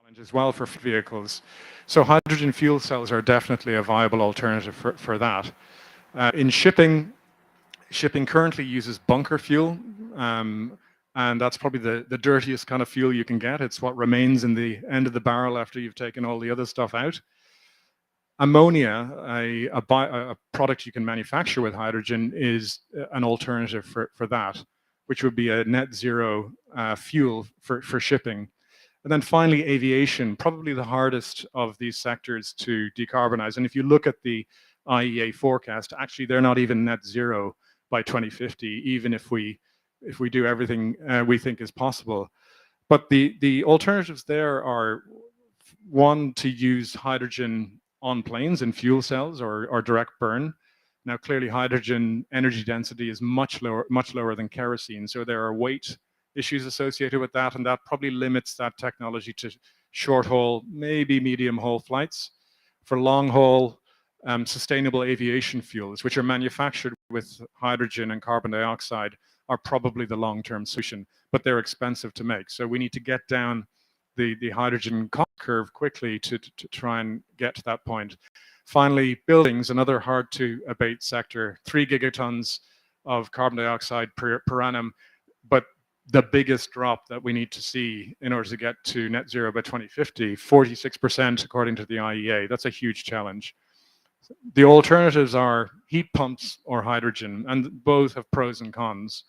challenge as well for vehicles. So hydrogen fuel cells are definitely a viable alternative for that. In shipping, shipping currently uses bunker fuel, and that's probably the dirtiest kind of fuel you can get. It's what remains in the end of the barrel after you've taken all the other stuff out. Ammonia, a product you can manufacture with hydrogen, is an alternative for that, which would be a net zero fuel for shipping. And then finally, aviation, probably the hardest of these sectors to decarbonize. And if you look at the IEA forecast, actually they're not even net zero by 2050, even if we do everything we think is possible. But the alternatives there are, one, to use hydrogen on planes in fuel cells or direct burn. Now, clearly, hydrogen energy density is much lower than kerosene, so there are weight issues associated with that, and that probably limits that technology to short haul, maybe medium haul flights. For long haul, sustainable aviation fuels, which are manufactured with hydrogen and carbon dioxide, are probably the long-term solution, but they're expensive to make. So we need to get down the hydrogen cost curve quickly to try and get to that point. Finally, buildings, another hard to abate sector, 3 gigatons of carbon dioxide per annum, but the biggest drop that we need to see in order to get to net zero by 2050, 46% according to the IEA. That's a huge challenge. The alternatives are heat pumps or hydrogen, and both have pros and cons.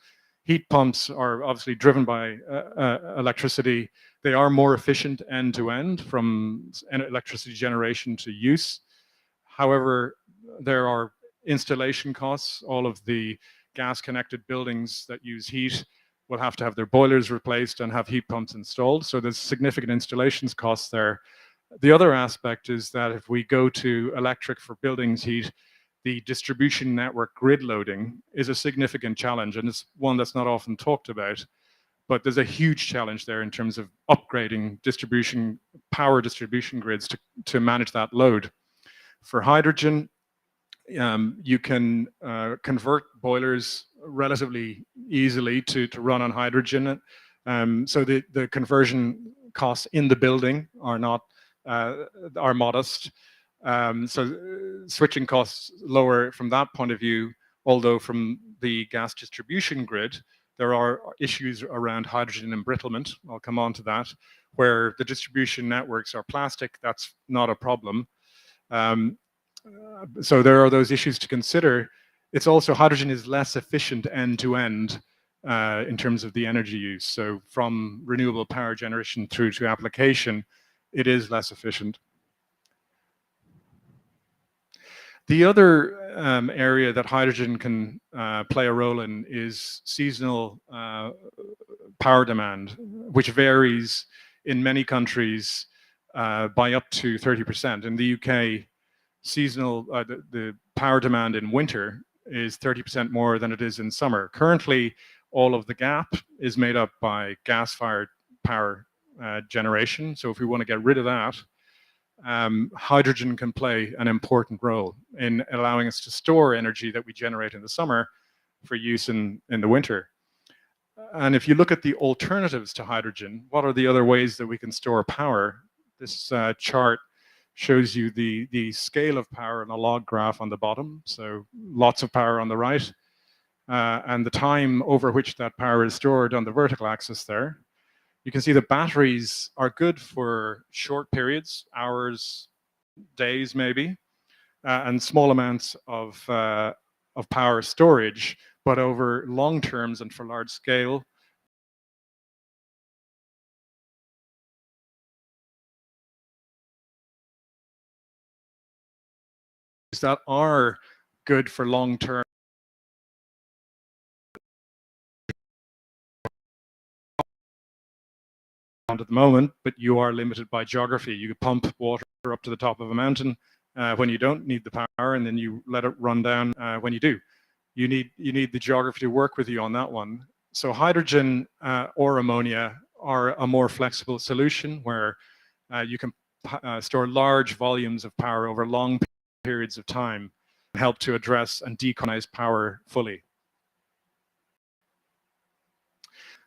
Heat pumps are obviously driven by electricity. They are more efficient end to end from electricity generation to use. However, there are installation costs. All of the gas connected buildings that use heat will have to have their boilers replaced and have heat pumps installed. So there's significant installations costs there. The other aspect is that if we go to electric for buildings heat, the distribution network grid loading is a significant challenge, and it's one that's not often talked about. But there's a huge challenge there in terms of upgrading power distribution grids to manage that load. For hydrogen, you can convert boilers relatively easily to run on hydrogen. So the conversion costs in the building are modest. So switching costs lower from that point of view, although from the gas distribution grid, there are issues around hydrogen embrittlement. I'll come on to that, where the distribution networks are plastic. That's not a problem. So there are those issues to consider. It's also, hydrogen is less efficient end to end in terms of the energy use. So from renewable power generation through to application, it is less efficient. The other area that hydrogen can play a role in is seasonal power demand, which varies in many countries by up to 30%. In the UK, the power demand in winter is 30% more than it is in summer. Currently, all of the gap is made up by gas-fired power generation. So if we want to get rid of that, hydrogen can play an important role in allowing us to store energy that we generate in the summer for use in the winter. And if you look at the alternatives to hydrogen, what are the other ways that we can store power? This chart shows you the scale of power in a log graph on the bottom, so lots of power on the right, and the time over which that power is stored on the vertical axis there. You can see the batteries are good for short periods, hours, days maybe, and small amounts of power storage, but over long terms and for large scale, that are good for long term at the moment, but you are limited by geography. You pump water up to the top of a mountain when you don't need the power, and then you let it run down when you do. You need the geography to work with you on that one. So hydrogen or ammonia are a more flexible solution where you can store large volumes of power over long periods of time and help to address and decarbonize power fully.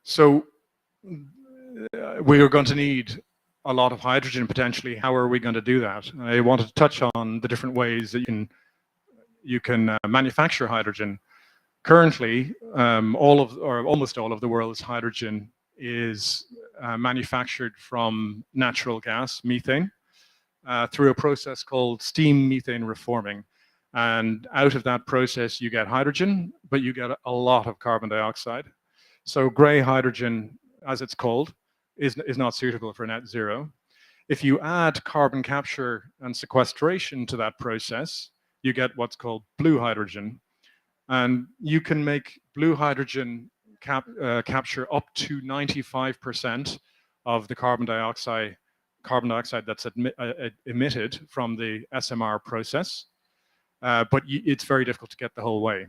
So we are going to need a lot of hydrogen potentially. How are we going to do that? I wanted to touch on the different ways that you can manufacture hydrogen. Currently, almost all of the world's hydrogen is manufactured from natural gas, methane, through a process called steam methane reforming. And out of that process, you get hydrogen, but you get a lot of carbon dioxide. So gray hydrogen, as it's called, is not suitable for net zero. If you add carbon capture and sequestration to that process, you get what's called blue hydrogen. And you can make blue hydrogen capture up to 95% of the carbon dioxide that's emitted from the SMR process, but it's very difficult to get the whole way.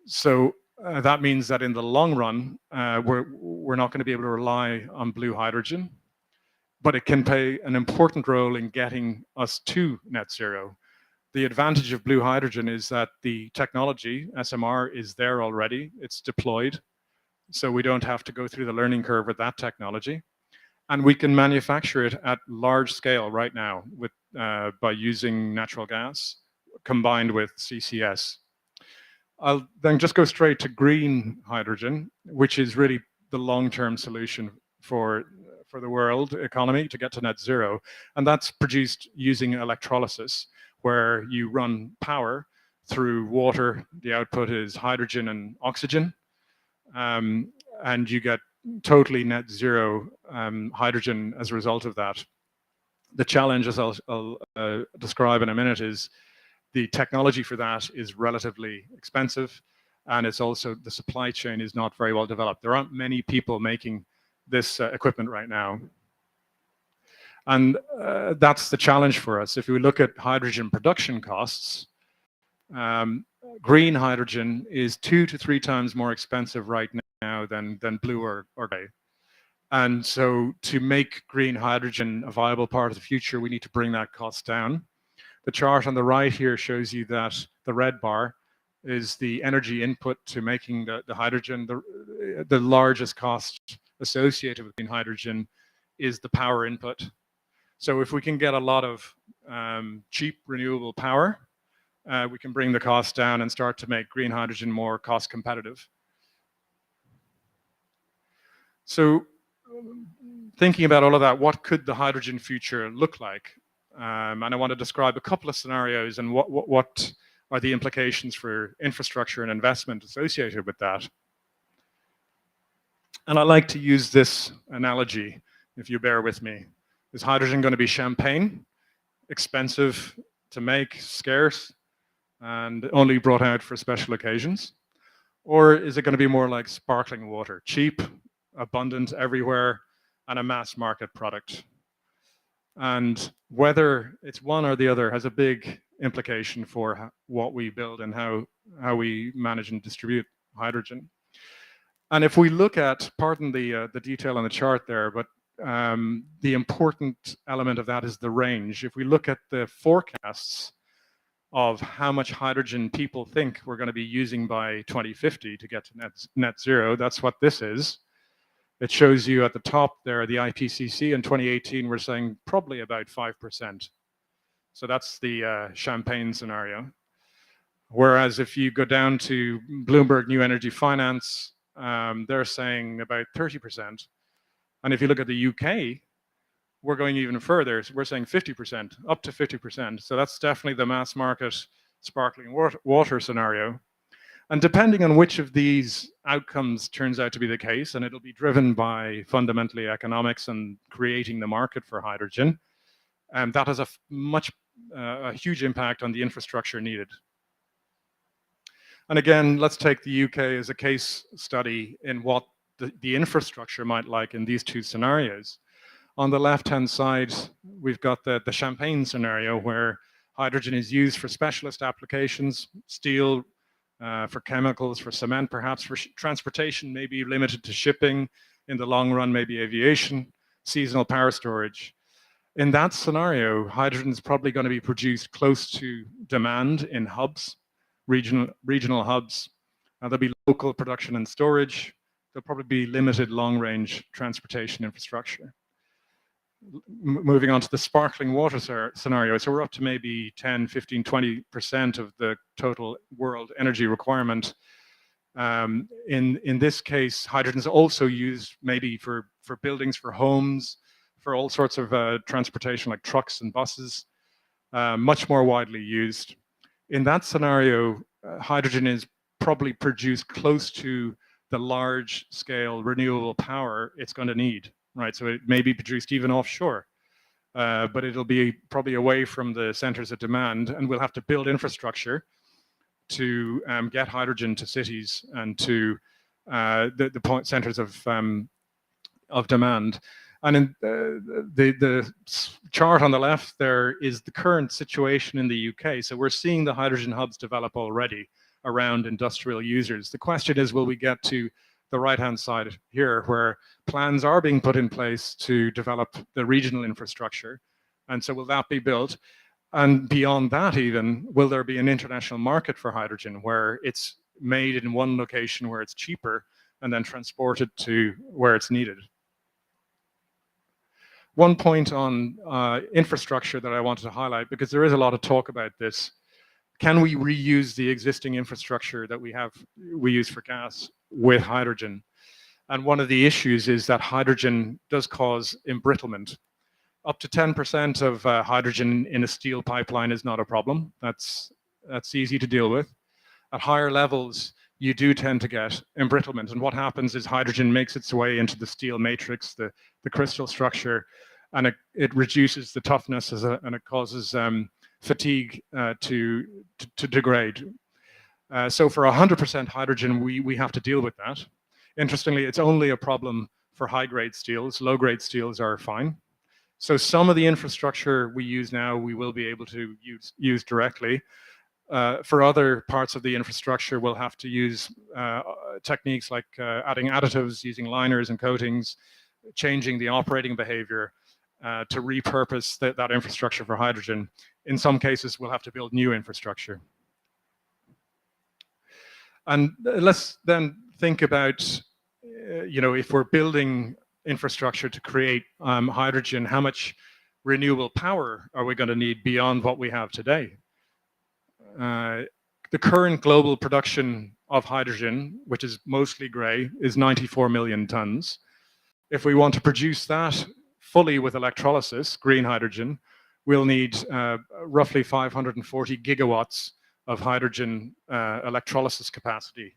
So that means that in the long run, we're not going to be able to rely on blue hydrogen, but it can play an important role in getting us to net zero. The advantage of blue hydrogen is that the technology, SMR, is there already. It's deployed, so we don't have to go through the learning curve with that technology. And we can manufacture it at large scale right now by using natural gas combined with CCS. I'll then just go straight to green hydrogen, which is really the long-term solution for the world economy to get to net zero. And that's produced using electrolysis, where you run power through water. The output is hydrogen and oxygen. And you get totally net zero hydrogen as a result of that. The challenge, as I'll describe in a minute, is the technology for that is relatively expensive, and it's also, the supply chain is not very well developed. There aren't many people making this equipment right now. And that's the challenge for us. If we look at hydrogen production costs, green hydrogen is 2 to 3 times more expensive right now than blue or gray. And so to make green hydrogen a viable part of the future, we need to bring that cost down. The chart on the right here shows you that the red bar is the energy input to making the hydrogen. The largest cost associated with green hydrogen is the power input. So if we can get a lot of cheap renewable power, we can bring the cost down and start to make green hydrogen more cost competitive. So thinking about all of that, what could the hydrogen future look like? And I want to describe a couple of scenarios and what are the implications for infrastructure and investment associated with that. And I like to use this analogy, if you bear with me. Is hydrogen going to be champagne, expensive to make, scarce, and only brought out for special occasions? Or is it going to be more like sparkling water, cheap, abundant everywhere, and a mass market product? And whether it's one or the other has a big implication for what we build and how we manage and distribute hydrogen. And if we look at, pardon the detail on the chart there, but the important element of that is the range. If we look at the forecasts of how much hydrogen people think we're going to be using by 2050 to get to net zero, that's what this is. It shows you at the top there, the IPCC in 2018, we're saying probably about 5%. So that's the champagne scenario. Whereas if you go down to Bloomberg New Energy Finance, they're saying about 30%. And if you look at the UK, we're going even further. So we're saying 50%, up to 50%. So that's definitely the mass market sparkling water scenario. And depending on which of these outcomes turns out to be the case, and it'll be driven by fundamentally economics and creating the market for hydrogen, that has a huge impact on the infrastructure needed. And again, let's take the UK as a case study in what the infrastructure might like in these two scenarios. On the left-hand side, we've got the champagne scenario where hydrogen is used for specialist applications, steel, for chemicals, for cement, perhaps for transportation, maybe limited to shipping, in the long run, maybe aviation, seasonal power storage. In that scenario, hydrogen is probably going to be produced close to demand in hubs, regional hubs. There'll be local production and storage. There'll probably be limited long-range transportation infrastructure. moving on to the sparkling water scenario. So we're up to maybe 10, 15, 20% of the total world energy requirement. In this case, hydrogen is also used maybe for buildings, for homes, for all sorts of transportation like trucks and buses, much more widely used. In that scenario, hydrogen is probably produced close to the large scale renewable power it's going to need, right? So it may be produced even offshore, but it'll be probably away from the centers of demand, and we'll have to build infrastructure to get hydrogen to cities and to the centers of demand. And in the chart on the left there is the current situation in the UK. So we're seeing the hydrogen hubs develop already around industrial users. The question is, will we get to the right-hand side here, where plans are being put in place to develop the regional infrastructure? And so will that be built? And beyond that even, will there be an international market for hydrogen where it's made in one location where it's cheaper and then transported to where it's needed? One point on infrastructure that I wanted to highlight, because there is a lot of talk about this. Can we reuse the existing infrastructure that we use for gas with hydrogen? And one of the issues is that hydrogen does cause embrittlement. Up to 10% of hydrogen in a steel pipeline is not a problem. That's easy to deal with. At higher levels, you do tend to get embrittlement. And what happens is hydrogen makes its way into the steel matrix, the crystal structure, and it reduces the toughness and it causes fatigue to degrade. So for 100% hydrogen, we have to deal with that. Interestingly, it's only a problem for high-grade steels. Low-grade steels are fine. So some of the infrastructure we use now, we will be able to use directly. For other parts of the infrastructure, we'll have to use techniques like adding additives, using liners and coatings, changing the operating behavior to repurpose that infrastructure for hydrogen. In some cases, we'll have to build new infrastructure. And let's then think about, if we're building infrastructure to create hydrogen, how much renewable power are we going to need beyond what we have today? The current global production of hydrogen, which is mostly grey, is 94 million tons. If we want to produce that fully with electrolysis, green hydrogen, we'll need roughly 540 gigawatts of hydrogen electrolysis capacity.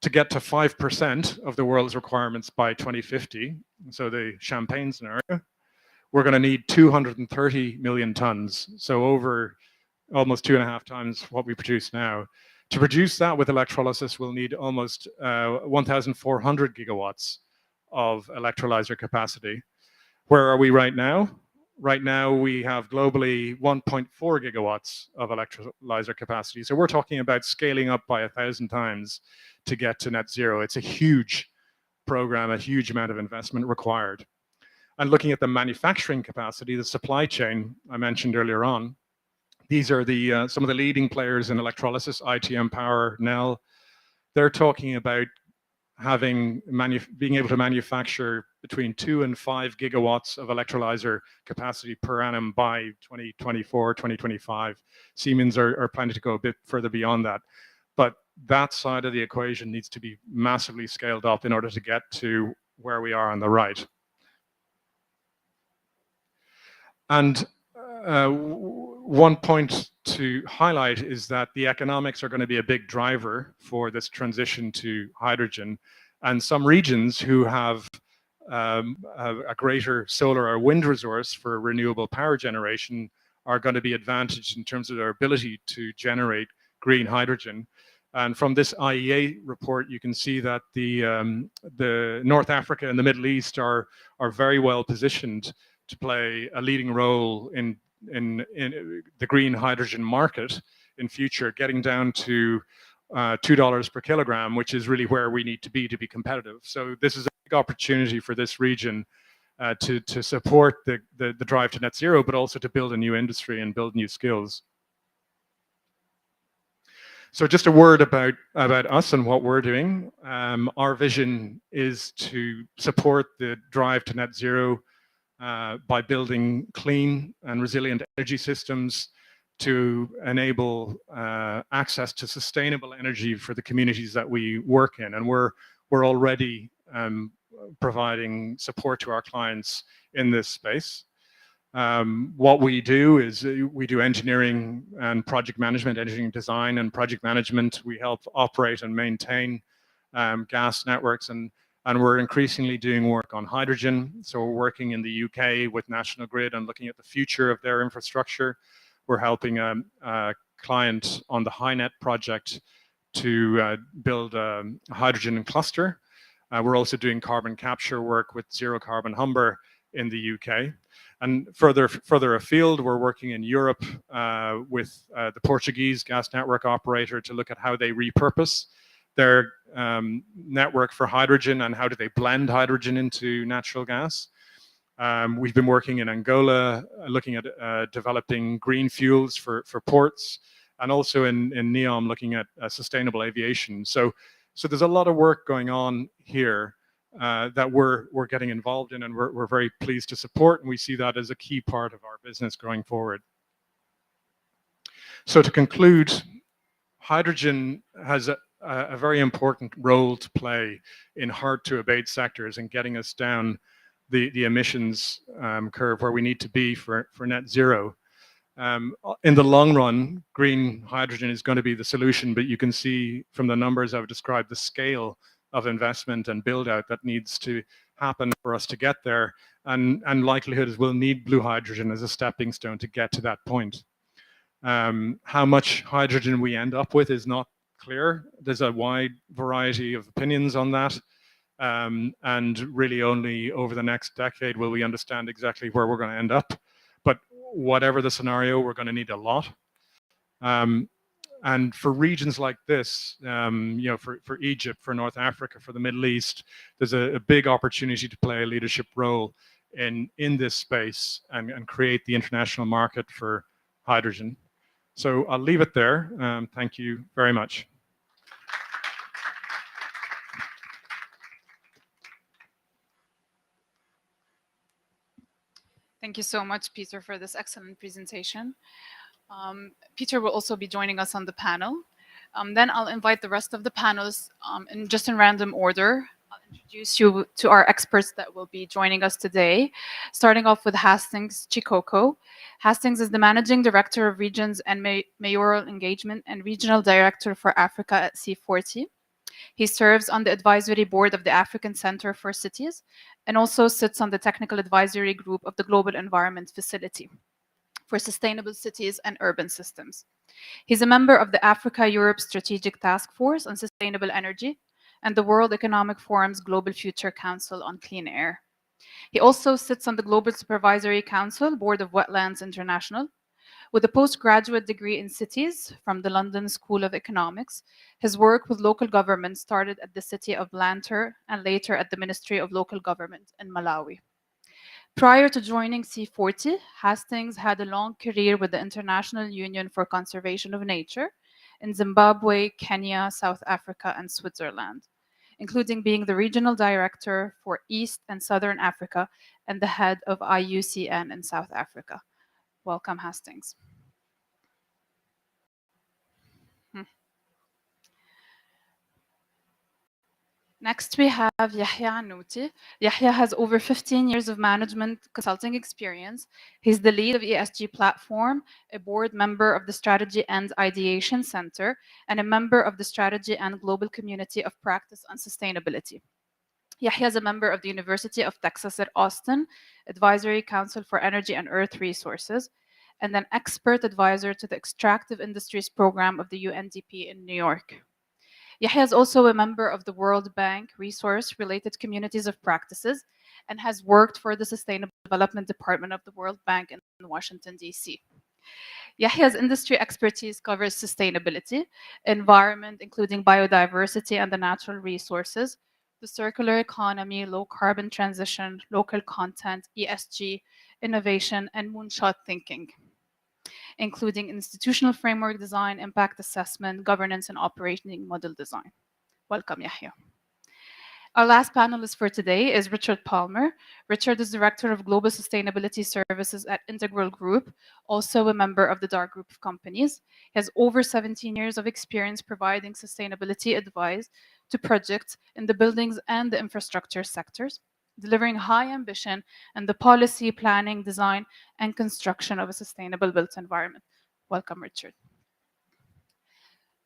To get to 5% of the world's requirements by 2050, so the Champagne scenario, we're going to need 230 million tons, so over almost 2.5 times what we produce now. To produce that with electrolysis, we'll need almost 1,400 gigawatts of electrolyzer capacity. Where are we right now? Right now, we have globally 1.4 gigawatts of electrolyzer capacity. So we're talking about scaling up by 1,000 times to get to net zero. It's a huge program, a huge amount of investment required. And looking at the manufacturing capacity, the supply chain I mentioned earlier on, these are the some of the leading players in electrolysis, ITM Power, Nel. They're talking about being able to manufacture between 2 and 5 gigawatts of electrolyzer capacity per annum by 2024, 2025. Siemens are planning to go a bit further beyond that. But that side of the equation needs to be massively scaled up in order to get to where we are on the right. And one point to highlight is that the economics are going to be a big driver for this transition to hydrogen. And some regions who have a greater solar or wind resource for renewable power generation are going to be advantaged in terms of their ability to generate green hydrogen. And from this IEA report, you can see that the North Africa and the Middle East are very well positioned to play a leading role in the green hydrogen market in future, getting down to $2 per kilogram, which is really where we need to be competitive. So this is a big opportunity for this region to support the drive to net zero, but also to build a new industry and build new skills. So just a word about us and what we're doing. Our vision is to support the drive to net zero by building clean and resilient energy systems to enable access to sustainable energy for the communities that we work in. And we're already providing support to our clients in this space. What we do is we do engineering and project management, engineering design and project management. We help operate and maintain gas networks, and we're increasingly doing work on hydrogen. So we're working in the UK with National Grid and looking at the future of their infrastructure. We're helping a client on the HyNet project to build a hydrogen cluster. We're also doing carbon capture work with Zero Carbon Humber in the UK. And further afield, we're working in Europe with the Portuguese gas network operator to look at how they repurpose their network for hydrogen and how do they blend hydrogen into natural gas. We've been working in Angola, looking at developing green fuels for ports, and also in NEOM looking at sustainable aviation. So there's a lot of work going on here that we're getting involved in, and we're very pleased to support, and we see that as a key part of our business going forward. So to conclude, hydrogen has a very important role to play in hard to abate sectors and getting us down the emissions curve where we need to be for net zero. In the long run, green hydrogen is going to be the solution, but you can see from the numbers I've described the scale of investment and build out that needs to happen for us to get there, and likelihood is we'll need blue hydrogen as a stepping stone to get to that point. How much hydrogen we end up with is not clear. There's a wide variety of opinions on that, and really only over the next decade will we understand exactly where we're going to end up. But whatever the scenario, we're going to need a lot. And for regions like this, you know, for Egypt, for North Africa, for the Middle East, there's a big opportunity to play a leadership role in this space and create the international market for hydrogen. So I'll leave it there. Thank you very much. Thank you so much, Peter, for this excellent presentation. Peter will also be joining us on the panel. Then I'll invite the rest of the panelists in random order. I'll introduce you to our experts that will be joining us today, starting off with Hastings Chikoko. Hastings is the Managing Director of Regions and Mayoral Engagement and Regional Director for Africa at C40. He serves on the advisory board of the African Center for Cities and also sits on the technical advisory group of the Global Environment Facility for Sustainable Cities and Urban Systems. He's a member of the Africa-Europe Strategic Task Force on Sustainable Energy and the World Economic Forum's Global Future Council on Clean Air. He also sits on the Global Supervisory Council Board of Wetlands International. With a postgraduate degree in cities from the London School of Economics, his work with local government started at the city of Blantyre and later at the Ministry of Local Government in Malawi. Prior to joining C40, Hastings had a long career with the International Union for Conservation of Nature in Zimbabwe, Kenya, South Africa, and Switzerland, including being the regional director for East and Southern Africa and the head of IUCN in South Africa. Welcome, Hastings. Next, we have Yahya Annouti. Yahya has over 15 years of management consulting experience. He's the lead of ESG Platform, a board member of the Strategy and Ideation Center, and a member of the Strategy and Global Community of Practice on Sustainability. Yahya is a member of the University of Texas at Austin, Advisory Council for Energy and Earth Resources, and an expert advisor to the Extractive Industries Program of the UNDP in New York. Yahya is also a member of the World Bank Resource-Related Communities of Practices and has worked for the Sustainable Development Department of the World Bank in Washington, D.C. Yahya's industry expertise covers sustainability, environment, including biodiversity and the natural resources, the circular economy, low carbon transition, local content, ESG, innovation, and moonshot thinking, including institutional framework design, impact assessment, governance, and operating model design. Welcome, Yahya. Our last panelist for today is Richard Palmer. Richard is Director of Global Sustainability Services at Integral Group, also a member of the DAR Group of companies. He has over 17 years of experience providing sustainability advice to projects in the buildings and the infrastructure sectors, delivering high ambition in the policy, planning, design, and construction of a sustainable built environment. Welcome, Richard.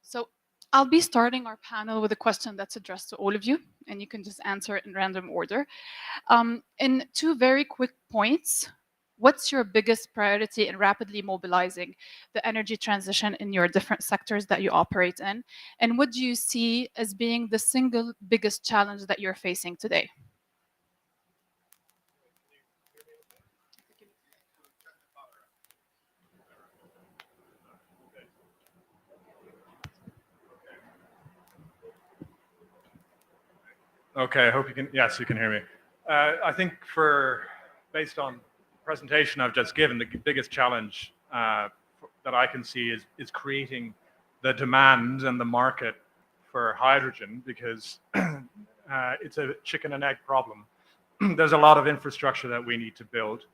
So I'll be starting our panel with a question that's addressed to all of you, and you can just answer it in random order. In 2 very quick points, what's your biggest priority in rapidly mobilizing the energy transition in your different sectors that you operate in? And what do you see as being the single biggest challenge that you're facing today? Okay, I hope you can, yes, you can hear me. I think based on the presentation I've just given, the biggest challenge that I can see is creating the demand and the market for hydrogen, because it's a chicken and egg problem. There's a lot of infrastructure that we need to build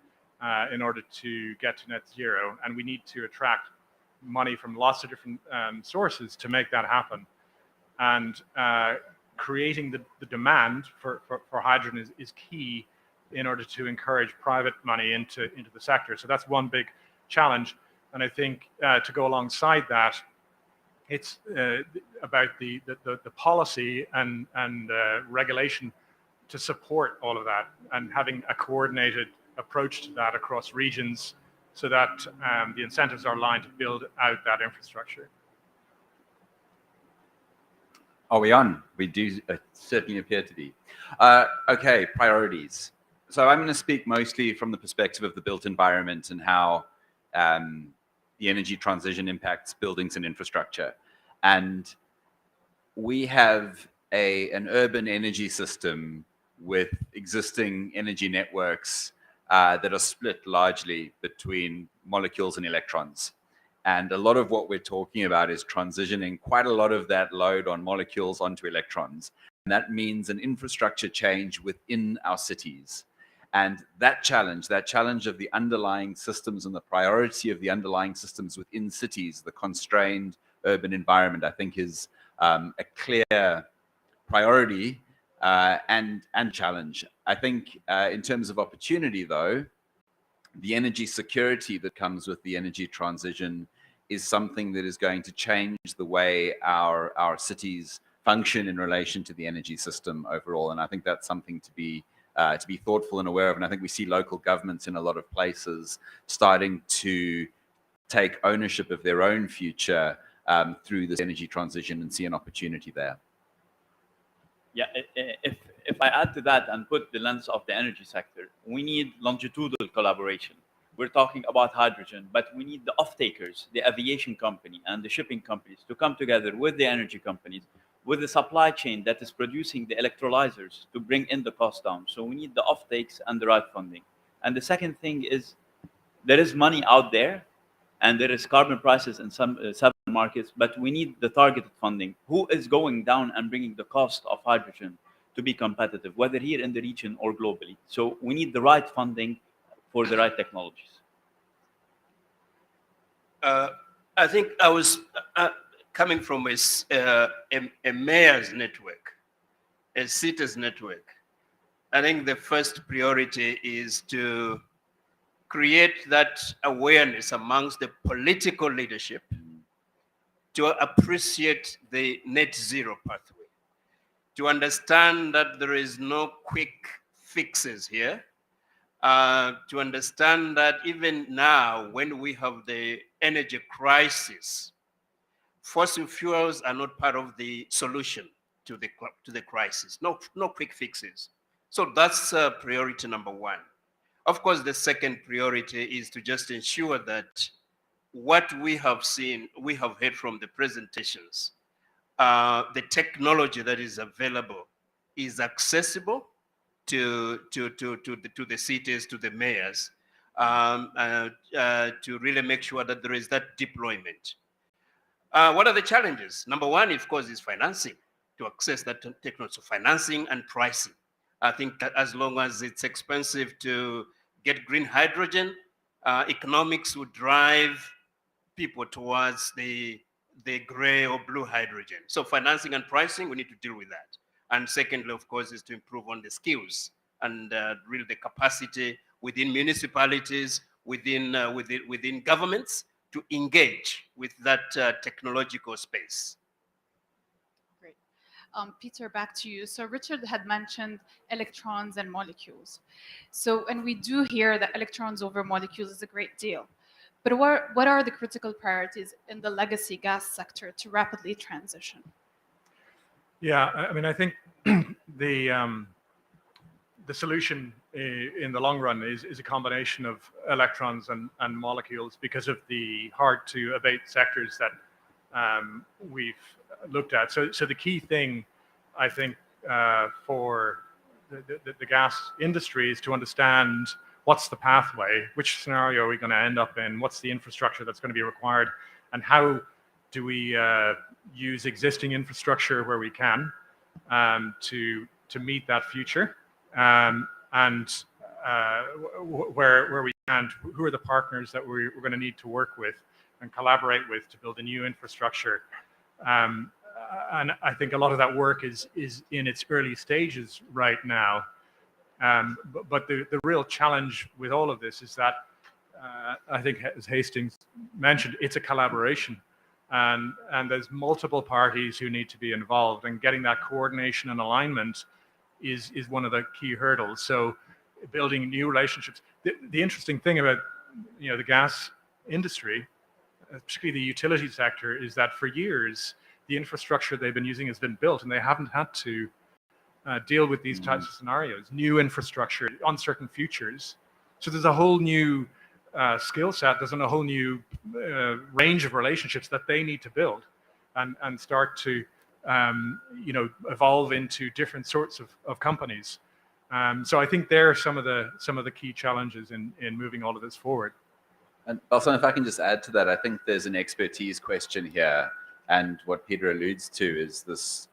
in order to get to net zero, and we need to attract money from lots of different sources to make that happen. And creating the demand for hydrogen is key in order to encourage private money into the sector. So that's one big challenge. And I think to go alongside that, it's about the policy and regulation to support all of that, and having a coordinated approach to that across regions, so that the incentives are aligned to build out that infrastructure. Are we on? We do certainly appear to be. Okay, priorities. So I'm going to speak mostly from the perspective of the built environment and how the energy transition impacts buildings and infrastructure. And we have an urban energy system with existing energy networks that are split largely between molecules and electrons. And a lot of what we're talking about is transitioning quite a lot of that load on molecules onto electrons. And that means an infrastructure change within our cities. And that challenge of the underlying systems and the priority of the underlying systems within cities, the constrained urban environment, I think is a clear priority and challenge. I think in terms of opportunity, though, the energy security that comes with the energy transition is something that is going to change the way our cities function in relation to the energy system overall. And I think that's something to be thoughtful and aware of. And I think we see local governments in a lot of places starting to take ownership of their own future through this energy transition and see an opportunity there. Yeah, if I add to that and put the lens of the energy sector, we need longitudinal collaboration. We're talking about hydrogen, but we need the off-takers, the aviation company and the shipping companies to come together with the energy companies, with the supply chain that is producing the electrolyzers to bring in the cost down. So we need the off-takes and the right funding. And the second thing is there is money out there and there is carbon prices in some markets, but we need the targeted funding. Who is going down and bringing the cost of hydrogen to be competitive, whether here in the region or globally? So we need the right funding for the right technologies. I think I was coming from a mayor's network, a city's network. I think the first priority is to create that awareness amongst the political leadership to appreciate the net zero pathway, to understand that there is no quick fixes here, to understand that even now, when we have the energy crisis, fossil fuels are not part of the solution to the crisis. No quick fixes. So that's priority number one. Of course, the second priority is to just ensure that what we have seen, we have heard from the presentations, the technology that is available is accessible to the cities, to the mayors, to really make sure that there is that deployment. What are the challenges? Number one, of course, is financing. to access that technology, so financing and pricing. I think that as long as it's expensive to get green hydrogen, economics would drive people towards the gray or blue hydrogen. So financing and pricing, we need to deal with that. And secondly, of course, is to improve on the skills and really the capacity within municipalities, within governments to engage with that technological space. Great. Peter, back to you. So Richard had mentioned electrons and molecules. So, and we do hear that electrons over molecules is a great deal. But what are the critical priorities in the legacy gas sector to rapidly transition? Yeah, I mean, I think the solution in the long run is a combination of electrons and molecules because of the hard to abate sectors that we've looked at. So the key thing, I think, for the gas industry is to understand what's the pathway, which scenario are we going to end up in, what's the infrastructure that's going to be required, and how do we use existing infrastructure where we can to meet that future, and where we can't, who are the partners that we're going to need to work with and collaborate with to build a new infrastructure. And I think a lot of that work is in its early stages right now. But the real challenge with all of this is that I think, as Hastings mentioned, it's a collaboration, and there's multiple parties who need to be involved, and getting that coordination and alignment is one of the key hurdles. So building new relationships. The interesting thing about the gas industry, particularly the utility sector, is that for years the infrastructure they've been using has been built, and they haven't had to deal with these types of scenarios, new infrastructure, uncertain futures. So there's a whole new skill set, there's a whole new range of relationships that they need to build and start to evolve into different sorts of companies. So I think there are some of the key challenges in moving all of this forward. And also, if I can just add to that, I think there's an expertise question here. And what Peter alludes to is this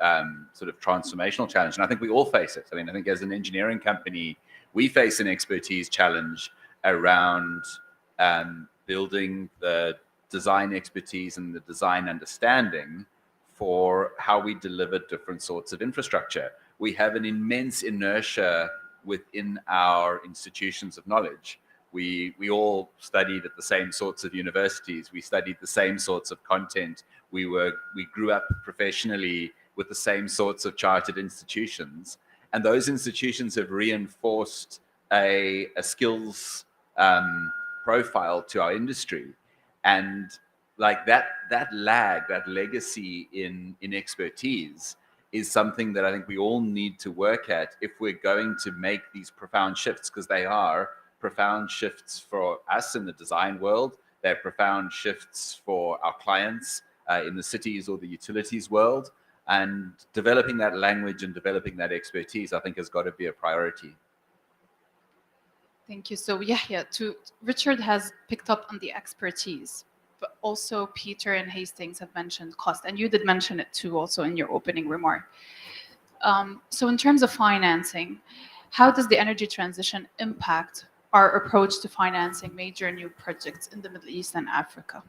sort of transformational challenge. And I think we all face it. I mean, I think as an engineering company, we face an expertise challenge around building the design expertise and the design understanding for how we deliver different sorts of infrastructure. We have an immense inertia within our institutions of knowledge. We all studied at the same sorts of universities. We studied the same sorts of content. We grew up professionally with the same sorts of chartered institutions. And those institutions have reinforced a skills profile to our industry. And like that lag, that legacy in expertise is something that I think we all need to work at if we're going to make these profound shifts, because they are profound shifts for us in the design world. They're profound shifts for our clients in the cities or the utilities world. And developing that language and developing that expertise, I think, has got to be a priority. Thank you. So Richard has picked up on the expertise, but also Peter and Hastings have mentioned cost, and you did mention it too also in your opening remark. So in terms of financing, how does the energy transition impact our approach to financing major new projects in the Middle East and Africa?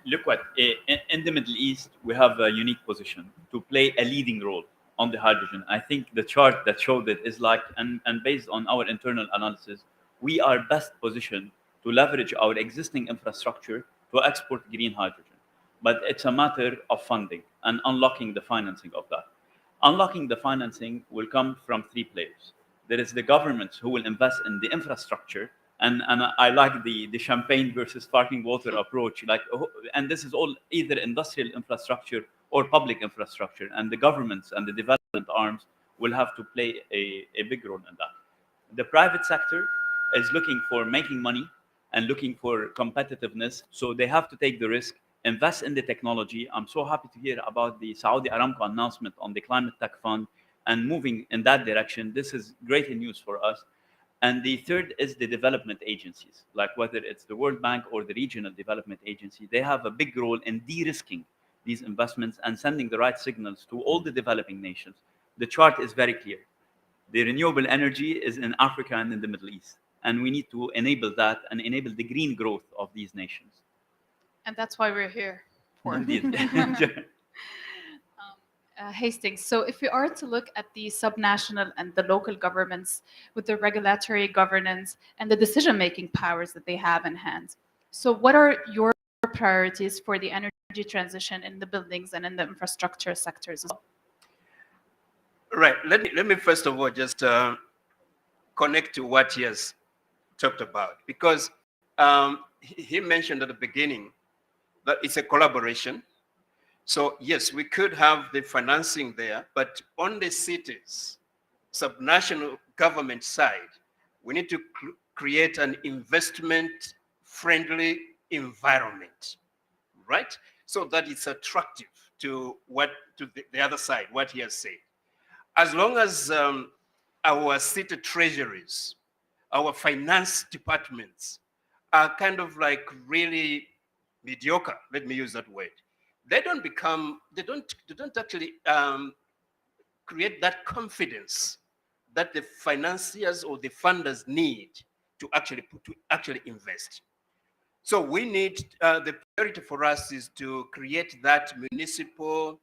Look what, in the Middle East, we have a unique position to play a leading role on the hydrogen. I think the chart that showed it is like, and based on our internal analysis, we are best positioned to leverage our existing infrastructure to export green hydrogen. But it's a matter of funding and unlocking the financing of that. Unlocking the financing will come from three players. There is the governments who will invest in the infrastructure, and I like the champagne versus sparkling water approach. And this is all either industrial infrastructure or public infrastructure, and the governments and the development arms will have to play a big role in that. The private sector is looking for making money and looking for competitiveness, so they have to take the risk, invest in the technology. I'm so happy to hear about the Saudi Aramco announcement on the Climate Tech Fund and moving in that direction. This is great news for us. And the third is the development agencies, like whether it's the World Bank or the regional development agency. They have a big role in de-risking these investments and sending the right signals to all the developing nations. The chart is very clear. The renewable energy is in Africa and in the Middle East. And we need to enable that and enable the green growth of these nations. And that's why we're here. For. Indeed. Hastings, so if we are to look at the subnational and the local governments with the regulatory governance and the decision-making powers that they have in hand, so what are your priorities for the energy transition in the buildings and in the infrastructure sectors as well? Right. Let me first of all just connect to what he has talked about, because he mentioned at the beginning that it's a collaboration. So yes, we could have the financing there, but on the cities, subnational government side, we need to create an investment-friendly environment, right? So that it's attractive to the other side, what he has said. As long as our city treasuries, our finance departments are kind of like really mediocre, let me use that word, they don't actually create that confidence that the financiers or the funders need to actually invest. So we need, the priority for us is to create that municipal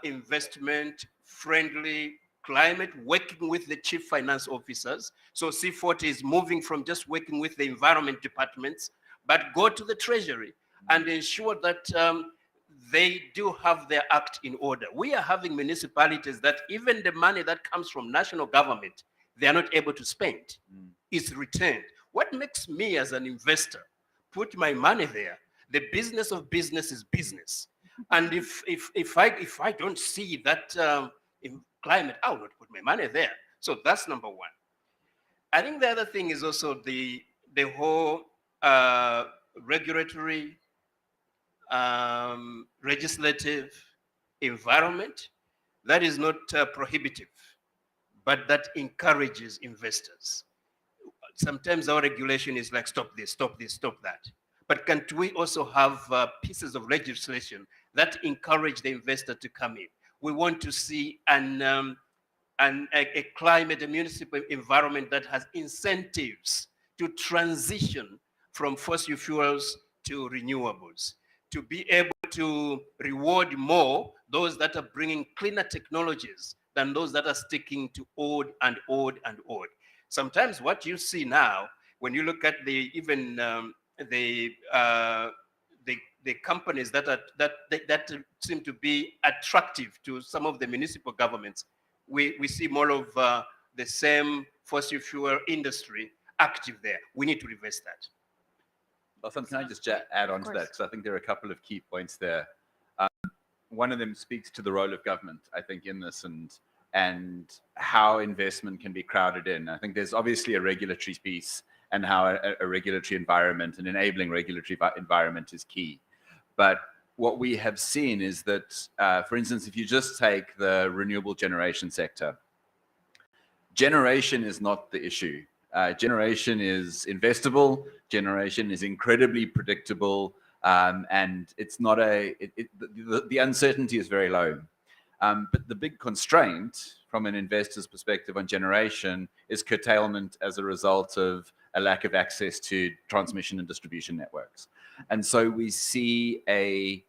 investment friendly climate, working with the chief finance officers. So C40 is moving from just working with the environment departments, but go to the treasury and ensure that they do have their act in order. We are having municipalities that even the money that comes from national government, they are not able to spend. It's returned. What makes me as an investor put my money there? The business of business is business. And if I don't see that in climate, I will not put my money there. So that's number one. I think the other thing is also the whole regulatory, legislative environment that is not prohibitive, but that encourages investors. Sometimes our regulation is like, stop this, stop this, stop that. But can't we also have pieces of legislation that encourage the investor to come in? We want to see a climate, a municipal environment that has incentives to transition from fossil fuels to renewables, to be able to reward more those that are bringing cleaner technologies than those that are sticking to old and old and old. Sometimes what you see now, when you look at the companies that seem to be attractive to some of the municipal governments, we see more of the same fossil fuel industry active there. We need to reverse that. Bassam, can I just add on to that? Because I think there are a couple of key points there. One of them speaks to the role of government, I think, in this and how investment can be crowded in. I think there's obviously a regulatory piece and how a regulatory environment, an enabling regulatory environment is key. But what we have seen is that, for instance, if you just take the renewable generation sector, generation is not the issue. Generation is investable, generation is incredibly predictable, and it's not the uncertainty is very low. But the big constraint from an investor's perspective on generation is curtailment as a result of a lack of access to transmission and distribution networks. And so we see a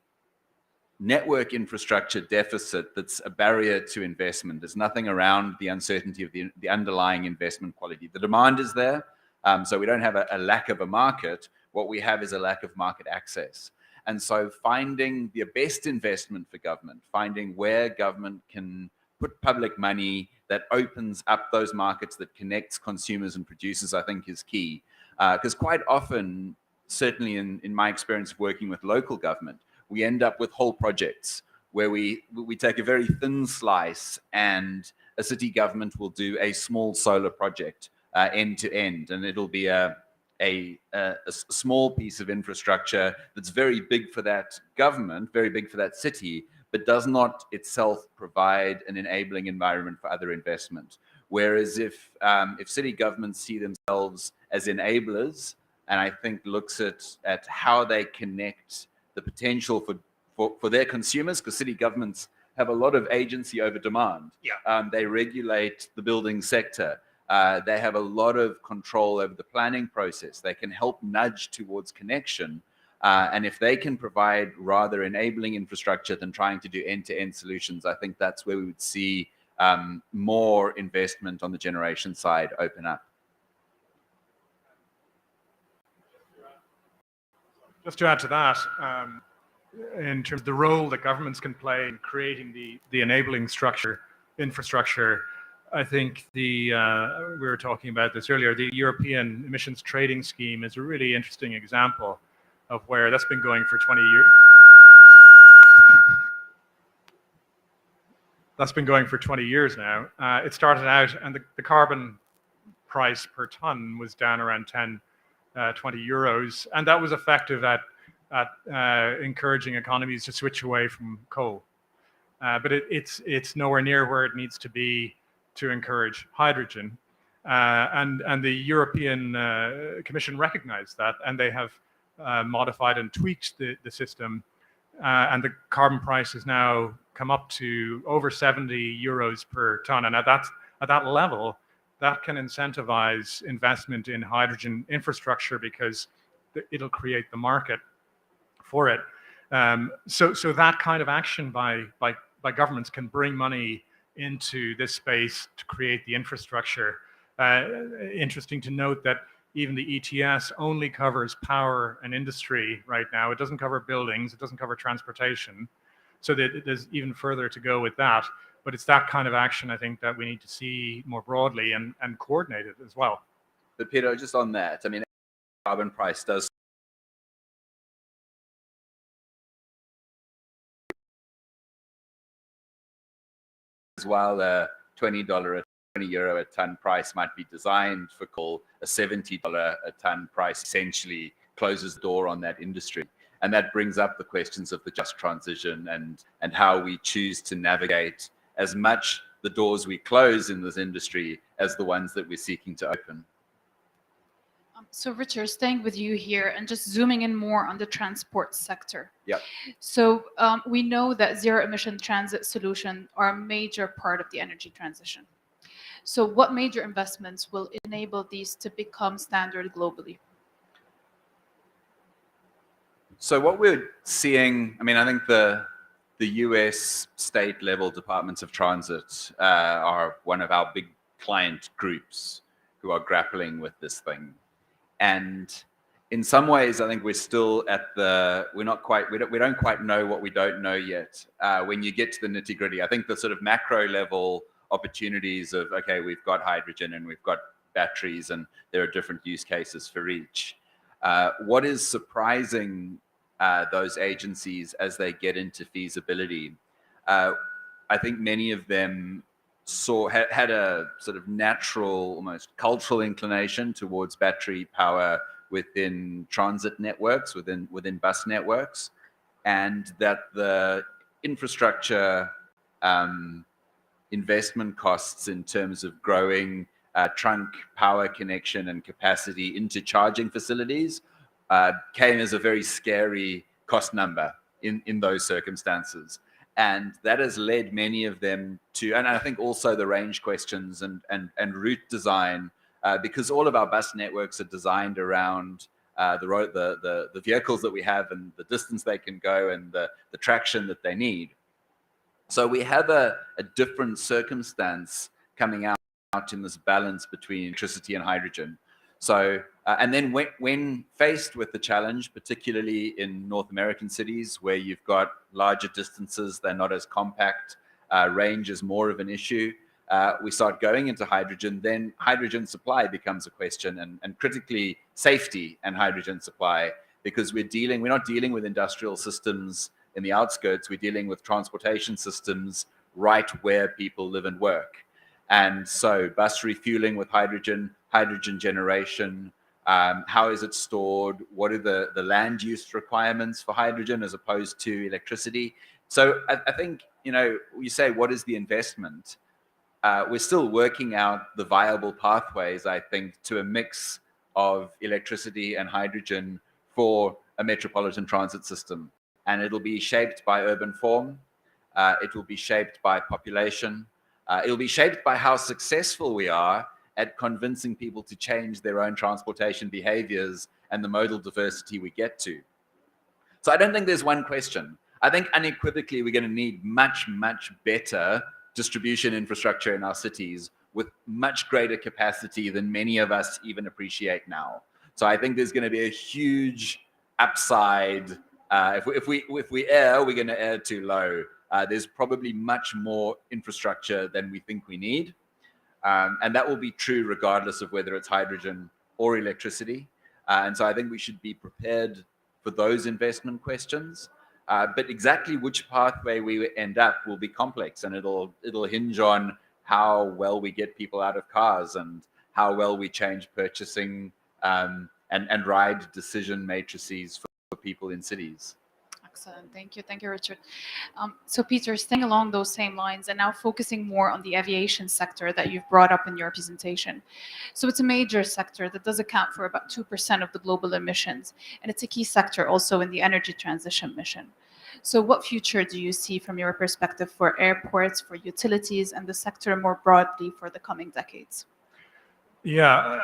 network infrastructure deficit that's a barrier to investment. There's nothing around the uncertainty of the underlying investment quality. The demand is there, so we don't have a lack of a market. What we have is a lack of market access. And so finding the best investment for government, finding where government can put public money that opens up those markets, that connects consumers and producers, I think is key. Because quite often, certainly in my experience of working with local government, we end up with whole projects where we take a very thin slice and a city government will do a small solar project end to end, and it'll be a small piece of infrastructure that's very big for that government, very big for that city, but does not itself provide an enabling environment for other investment. Whereas if city governments see themselves as enablers, and I think looks at how they connect the potential for their consumers, because city governments have a lot of agency over demand. Yeah. They regulate the building sector. They have a lot of control over the planning process. They can help nudge towards connection. And if they can provide rather enabling infrastructure than trying to do end-to-end solutions, I think that's where we would see more investment on the generation side open up. Just to add to that, in terms of the role that governments can play in creating the enabling infrastructure, I think we were talking about this earlier, the European emissions trading scheme is a really interesting example of where that's been going for 20 years. That's been going for 20 years now. It started out, and the carbon price per ton was down around 10, 20 euros, and that was effective at encouraging economies to switch away from coal. But it's nowhere near where it needs to be to encourage hydrogen. And the European Commission recognized that, and they have modified and tweaked the system. And the carbon price has now come up to over 70 euros per ton. And at that level, that can incentivize investment in hydrogen infrastructure because it'll create the market for it. So that kind of action by governments can bring money into this space to create the infrastructure. Interesting to note that even the ETS only covers power and industry right now. It doesn't cover buildings, it doesn't cover transportation. So there's even further to go with that. But it's that kind of action, I think, that we need to see more broadly and coordinated as well. But Peter, just on that, I mean, carbon price does as well. $20 20 euro a ton price might be designed for coal. A $70 a ton price essentially closes the door on that industry. And that brings up the questions of the just transition and how we choose to navigate as much the doors we close in this industry as the ones that we're seeking to open. So Richard, staying with you here and just zooming in more on the transport sector. Yep. So we know that zero emission transit solutions are a major part of the energy transition. So what major investments will enable these to become standard globally? So what we're seeing, I mean, I think the US state level departments of transit are one of our big client groups who are grappling with this thing. And in some ways, I think we're still at we don't quite know what we don't know yet. When you get to the nitty gritty, I think the sort of macro level opportunities of, okay, we've got hydrogen and we've got batteries and there are different use cases for each. What is surprising those agencies as they get into feasibility, I think many of them had a sort of natural, almost cultural inclination towards battery power within transit networks, within bus networks, and that the infrastructure investment costs in terms of growing trunk power connection and capacity into charging facilities came as a very scary cost number in those circumstances. And that has led many of them to, and I think also the range questions and route design, because all of our bus networks are designed around the vehicles that we have and the distance they can go and the traction that they need. So we have a different circumstance coming out in this balance between electricity and hydrogen. So, and then when faced with the challenge, particularly in North American cities where you've got larger distances, they're not as compact, range is more of an issue, we start going into hydrogen, then hydrogen supply becomes a question, and critically safety and hydrogen supply, because we're not dealing with industrial systems in the outskirts, we're dealing with transportation systems right where people live and work. And so bus refueling with hydrogen generation, how is it stored? What are the land use requirements for hydrogen as opposed to electricity? So I think, you say, what is the investment? We're still working out the viable pathways, I think, to a mix of electricity and hydrogen for a metropolitan transit system. and it'll be shaped by urban form. It will be shaped by population. It'll be shaped by how successful we are at convincing people to change their own transportation behaviors and the modal diversity we get to. So I don't think there's one question. I think unequivocally we're going to need much, much better distribution infrastructure in our cities with much greater capacity than many of us even appreciate now. So I think there's going to be a huge upside. If we err, we're going to err too low. There's probably much more infrastructure than we think we need. And that will be true regardless of whether it's hydrogen or electricity. And so I think we should be prepared for those investment questions. But exactly which pathway we end up will be complex, and it'll hinge on how well we get people out of cars and how well we change purchasing and ride decision matrices for people in cities. Excellent. Thank you, Richard. So Peter, staying along those same lines and now focusing more on the aviation sector that you've brought up in your presentation. So it's a major sector that does account for about 2% of the global emissions, and it's a key sector also in the energy transition mission. So what future do you see from your perspective for airports, for utilities, and the sector more broadly for the coming decades? Yeah,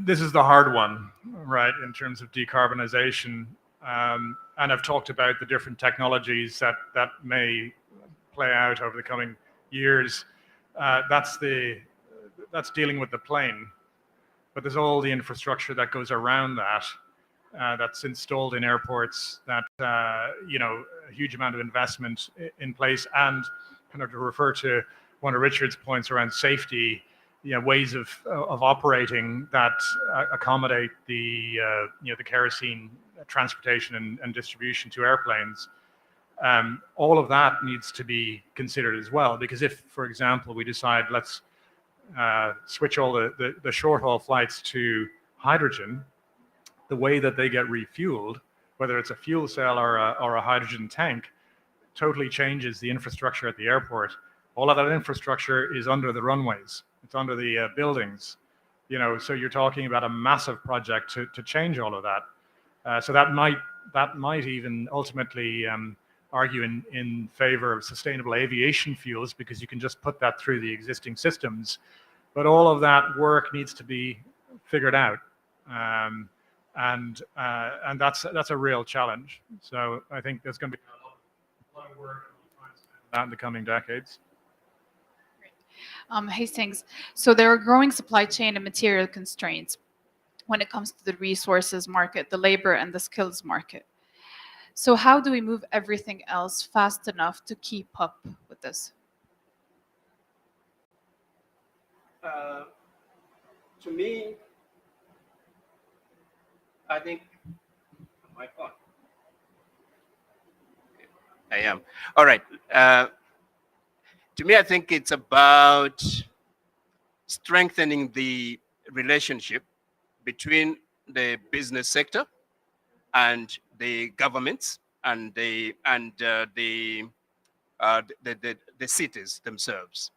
this is the hard one, right, in terms of decarbonization. And I've talked about the different technologies that may play out over the coming years. That's dealing with the plane, but there's all the infrastructure that goes around that, that's installed in airports. That you know, a huge amount of investment in place, and kind of to refer to one of Richard's points around safety. You know, ways of operating that accommodate the you know, the kerosene transportation and distribution to airplanes. All of that needs to be considered as well, because if, for example, we decide let's switch all the short haul flights to hydrogen, the way that they get refueled, whether it's a fuel cell or a hydrogen tank, totally changes the infrastructure at the airport. All of that infrastructure is under the runways. It's under the buildings, you know, so you're talking about a massive project to change all of that. So that might even ultimately argue in favor of sustainable aviation fuels, because you can just put that through the existing systems. But all of that work needs to be figured out, and that's a real challenge. So I think there's going to be a lot of work in the coming decades. Hastings, so there are growing supply chain and material constraints when it comes to the resources market, the labor and the skills market. So how do we move everything else fast enough to keep up with this? To me, I think my phone. I am. All right. To me, I think it's about strengthening the relationship between the business sector and the governments and the cities themselves.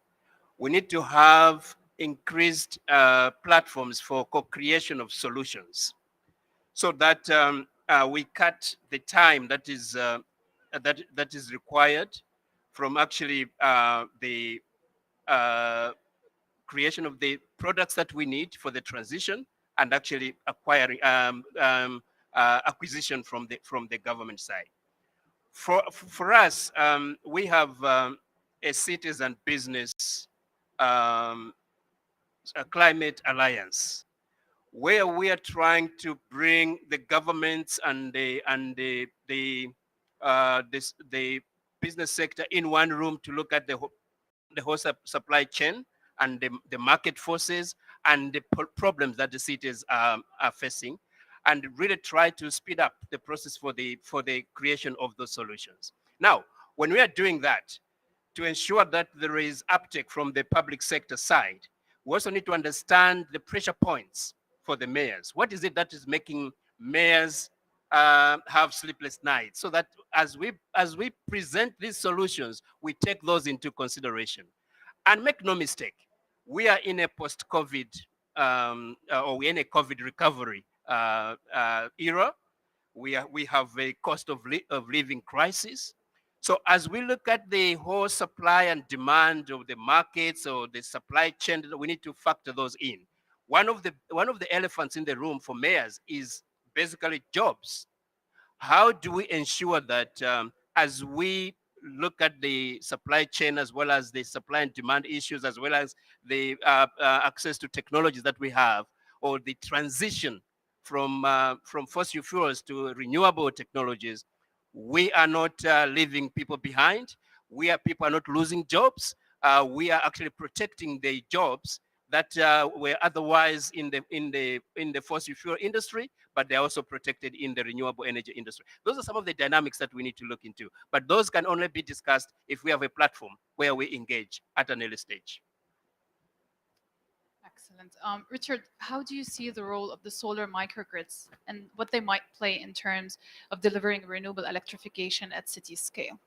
We need to have increased platforms for co-creation of solutions, so that we cut the time that is required from actually the creation of the products that we need for the transition, and actually acquiring acquisition from the government side. For us, we have a cities and business climate alliance, where we are trying to bring the governments and the business sector in one room to look at the whole supply chain and the market forces and the problems that the cities are facing, and really try to speed up the process for the creation of those solutions. Now, when we are doing that, to ensure that there is uptake from the public sector side, we also need to understand the pressure points for the mayors. What is it that is making mayors have sleepless nights, so that as we present these solutions, we take those into consideration. And make no mistake, we are in a post-COVID or we're in a COVID recovery era, We have a cost of living crisis. So as we look at the whole supply and demand of the markets or the supply chain, we need to factor those in. One of the elephants in the room for mayors is basically jobs. How do we ensure that as we look at the supply chain, as well as the supply and demand issues, as well as the access to technologies that we have, or the transition from fossil fuels to renewable technologies, we are not leaving people behind. People are not losing jobs. We are actually protecting the jobs that were otherwise in the fossil fuel industry, but they're also protected in the renewable energy industry. Those are some of the dynamics that we need to look into. But those can only be discussed if we have a platform where we engage at an early stage. Excellent. Richard, how do you see the role of the solar microgrids and what they might play in terms of delivering renewable electrification at city scale?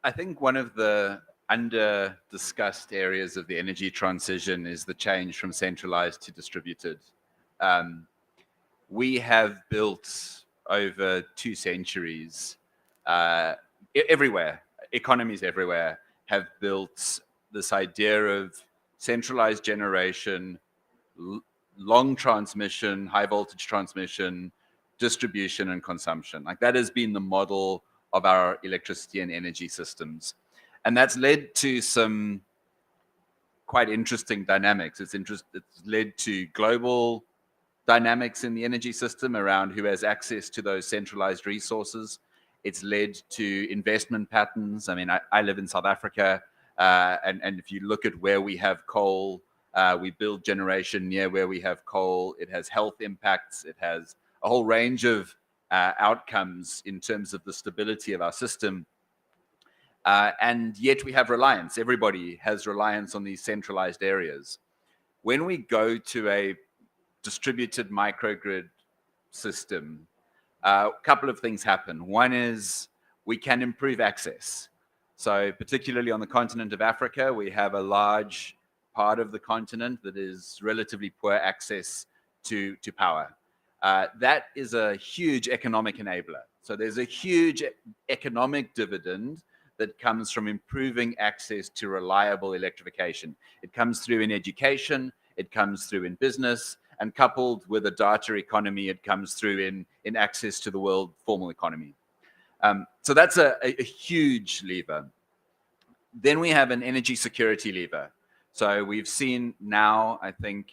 I think one of the under-discussed areas of the energy transition is the change from centralized to distributed. We have built over 2 centuries, everywhere, economies everywhere have built this idea of centralized generation, long transmission, high voltage transmission, distribution and consumption. Like that has been the model of our electricity and energy systems. And that's led to some quite interesting dynamics. It's led to global dynamics in the energy system around who has access to those centralized resources. It's led to investment patterns. I mean, I live in South Africa, and if you look at where we have coal, we build generation near where we have coal. It has health impacts. It has a whole range of outcomes in terms of the stability of our system. And yet we have reliance. Everybody has reliance on these centralized areas. When we go to a distributed microgrid system, a couple of things happen. One is we can improve access. So particularly on the continent of Africa, we have a large part of the continent that is relatively poor access to power. That is a huge economic enabler. So there's a huge economic dividend that comes from improving access to reliable electrification. It comes through in education, it comes through in business, and coupled with a data economy, it comes through in access to the world formal economy. So that's a huge lever. Then we have an energy security lever. So we've seen now, I think,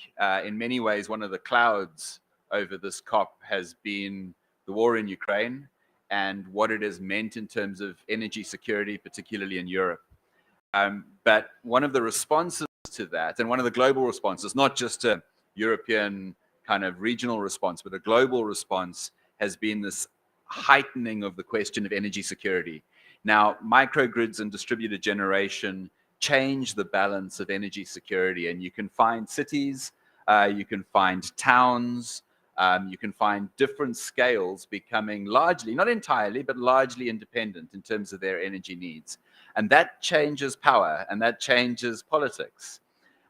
in many ways, one of the clouds over this COP has been the war in Ukraine and what it has meant in terms of energy security, particularly in Europe. But one of the responses to that, and one of the global responses, not just a European kind of regional response, but a global response, has been this heightening of the question of energy security. Now, microgrids and distributed generation change the balance of energy security, and you can find cities, you can find towns, you can find different scales becoming largely, not entirely, but largely independent in terms of their energy needs. And that changes power and that changes politics.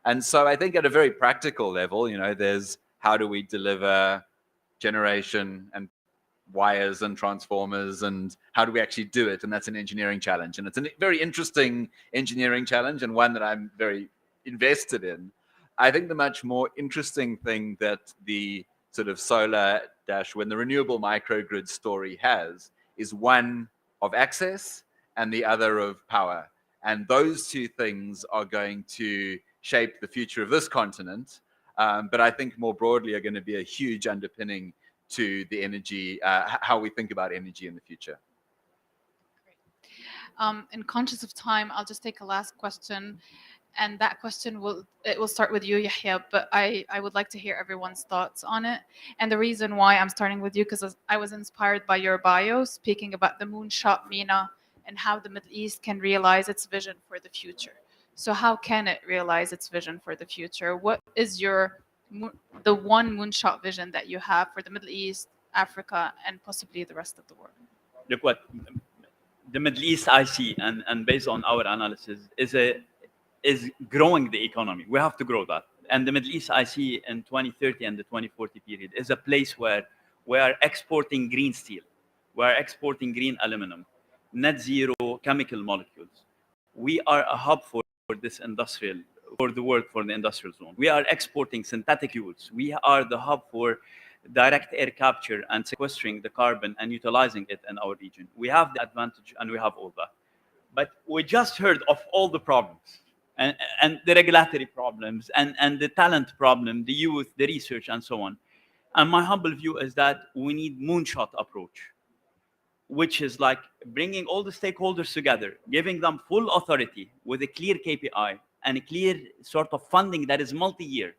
And so I think at a very practical level, you know, there's how do we deliver generation and wires and transformers, and how do we actually do it? And that's an engineering challenge. And it's a very interesting engineering challenge and one that I'm very invested in. I think the much more interesting thing that the sort of when the renewable microgrid story has is one of access and the other of power. And those two things are going to shape the future of this continent, but I think more broadly are going to be a huge underpinning to the energy, how we think about energy in the future. Great. And conscious of time, I'll just take a last question. And that question will start with you, Yahya, but I would like to hear everyone's thoughts on it. And the reason why I'm starting with you, because I was inspired by your bio, speaking about the moonshot MENA and how the Middle East can realize its vision for the future. So how can it realize its vision for the future? What is the one moonshot vision that you have for the Middle East, Africa, and possibly the rest of the world? Look, what the Middle East I see, and based on our analysis, is growing the economy. We have to grow that. And the Middle East I see in 2030 and the 2040 period is a place where We are exporting green steel. We are exporting green aluminum, net zero chemical molecules. We are a hub for this industrial, for the world, for the industrial zone. We are exporting synthetic fuels. We are the hub for direct air capture and sequestering the carbon and utilizing it in our region. We have the advantage and we have all that. But we just heard of all the problems and the regulatory problems and the talent problem, the youth, the research, and so on. And my humble view is that we need moonshot approach, which is like bringing all the stakeholders together, giving them full authority with a clear KPI and a clear sort of funding that is multi-year.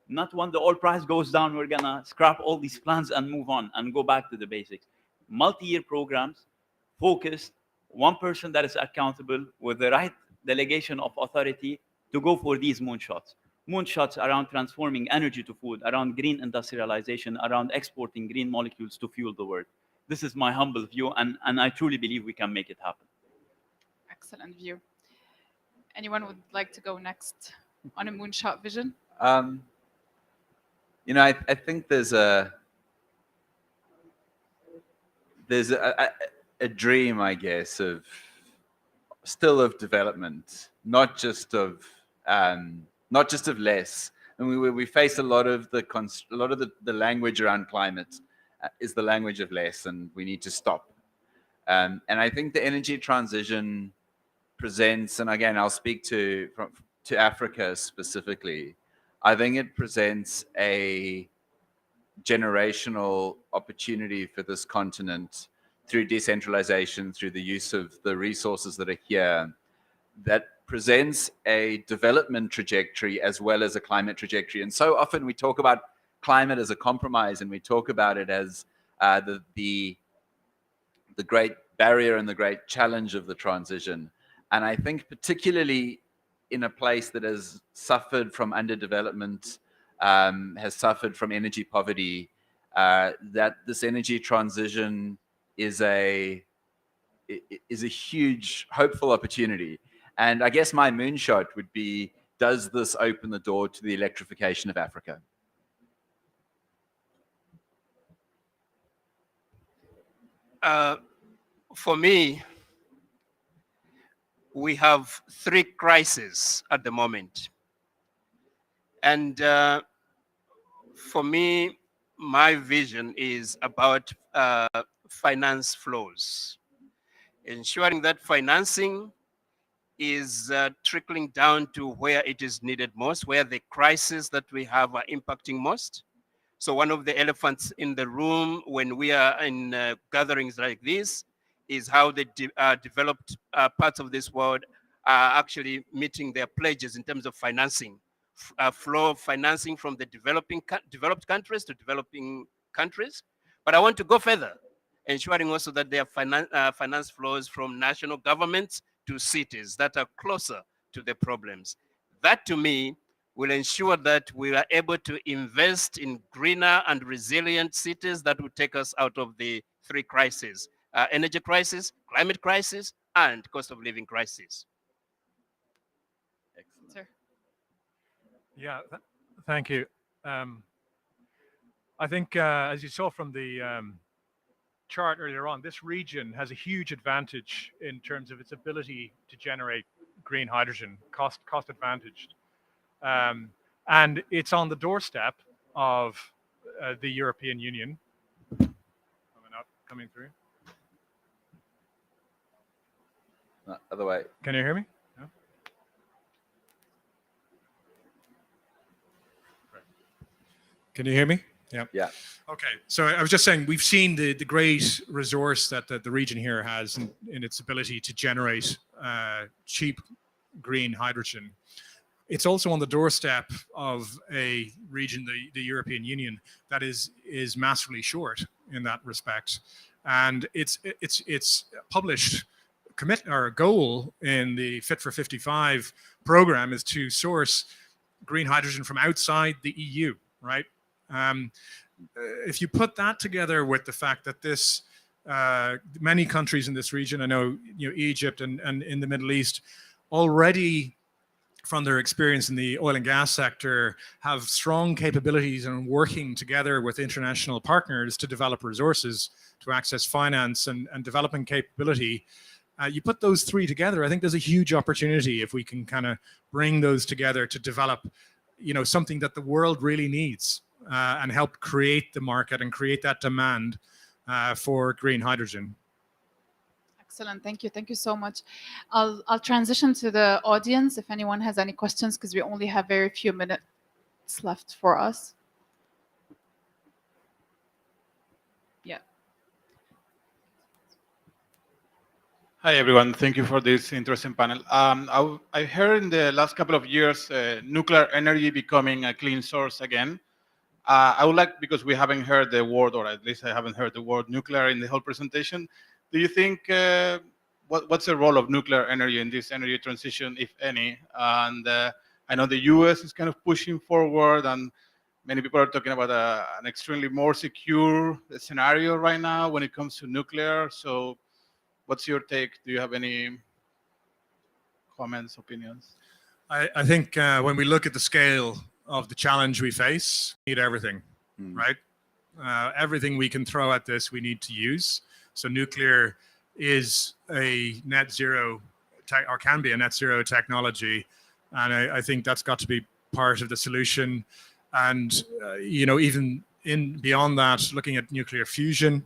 Not when the oil price goes down, we're gonna scrap all these plans and move on and go back to the basics. Multi-year programs, focused, one person that is accountable with the right delegation of authority to go for these moonshots. Moonshots around transforming energy to food, around green industrialization, around exporting green molecules to fuel the world. This is my humble view, and I truly believe we can make it happen. Excellent view. Anyone would like to go next on a moonshot vision? You know, I think there's a dream, I guess, of development, not just of less. And we face a lot of the language around climate is the language of less, and we need to stop. And I think the energy transition presents, and again, I'll speak to Africa specifically. I think it presents a generational opportunity for this continent through decentralization, through the use of the resources that are here, that presents a development trajectory as well as a climate trajectory. And so often we talk about climate as a compromise, and we talk about it as the great barrier and the great challenge of the transition. And I think particularly in a place that has suffered from underdevelopment, has suffered from energy poverty, that this energy transition is a huge hopeful opportunity. And I guess my moonshot would be, does this open the door to the electrification of Africa? For me, we have 3 crises at the moment. And for me, my vision is about finance flows, ensuring that financing is trickling down to where it is needed most, where the crises that we have are impacting most. So one of the elephants in the room when we are in gatherings like this is how the developed parts of this world are actually meeting their pledges in terms of financing, flow of financing from the developed countries to developing countries. But I want to go further, ensuring also that there are finance flows from national governments to cities that are closer to the problems. That, to me, will ensure that we are able to invest in greener and resilient cities that will take us out of the 3 crises: energy crisis, climate crisis, and cost of living crisis. Excellent. Sir. Yeah, thank you. I think, as you saw from the chart earlier on, this region has a huge advantage in terms of its ability to generate green hydrogen, cost advantaged. And it's on the doorstep of the European Union. Am I not coming through? Other way. Can you hear me? No? Can you hear me? Yeah. Yeah. Okay. So I was just saying, we've seen the great resource that the region here has in its ability to generate cheap green hydrogen. It's also on the doorstep of a region, the European Union, that is massively short in that respect. And it's published goal in the Fit for 55 program is to source green hydrogen from outside the EU, right? If you put that together with the fact that this many countries in this region, I know Egypt and in the Middle East, already from their experience in the oil and gas sector, have strong capabilities in working together with international partners to develop resources, to access finance and developing capability. You put those three together, I think there's a huge opportunity if we can kind of bring those together to develop, something that the world really needs, and help create the market and create that demand for green hydrogen. Excellent. Thank you. Thank you so much. I'll transition to the audience if anyone has any questions, because we only have very few minutes left for us. Yeah. Hi, everyone. Thank you for this interesting panel. I heard in the last couple of years nuclear energy becoming a clean source again. I would like, because we haven't heard the word, or at least I haven't heard the word nuclear in the whole presentation. Do you think, what's the role of nuclear energy in this energy transition, if any? And I know the US is kind of pushing forward, and many people are talking about an extremely more secure scenario right now when it comes to nuclear. So what's your take? Do you have any comments, opinions? I think when we look at the scale of the challenge we face, we need everything, right? Everything we can throw at this, we need to use. So nuclear is a net zero, or can be a net zero technology. And I think that's got to be part of the solution. And, even beyond that, looking at nuclear fusion,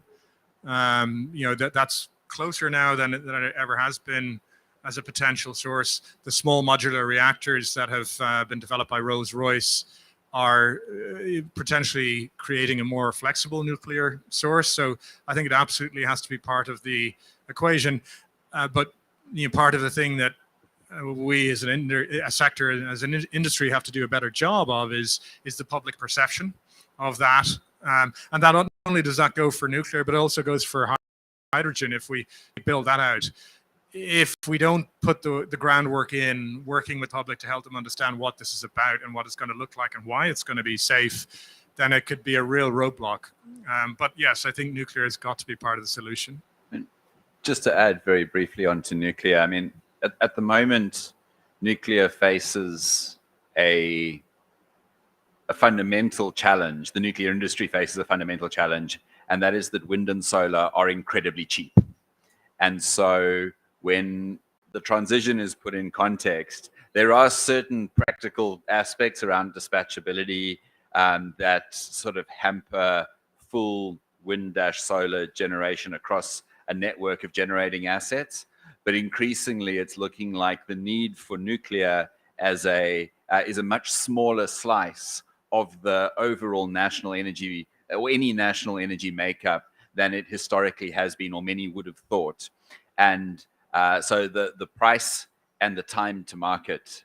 that's closer now than it ever has been as a potential source. The small modular reactors that have been developed by Rolls-Royce are potentially creating a more flexible nuclear source. So I think it absolutely has to be part of the equation. But part of the thing that we as a sector, as an industry, have to do a better job of is the public perception of that. And that not only does that go for nuclear, but it also goes for hydrogen if we build that out. If we don't put the groundwork in, working with public to help them understand what this is about and what it's going to look like and why it's going to be safe, then it could be a real roadblock. But yes, I think nuclear has got to be part of the solution. Just to add very briefly onto nuclear, I mean, at the moment, nuclear faces a fundamental challenge. The nuclear industry faces a fundamental challenge, and that is that wind and solar are incredibly cheap. And so when the transition is put in context, there are certain practical aspects around dispatchability that sort of hamper full wind-solar generation across a network of generating assets. But increasingly, it's looking like the need for nuclear as is a much smaller slice of the overall national energy, or any national energy makeup, than it historically has been, or many would have thought. And so the price and the time to market,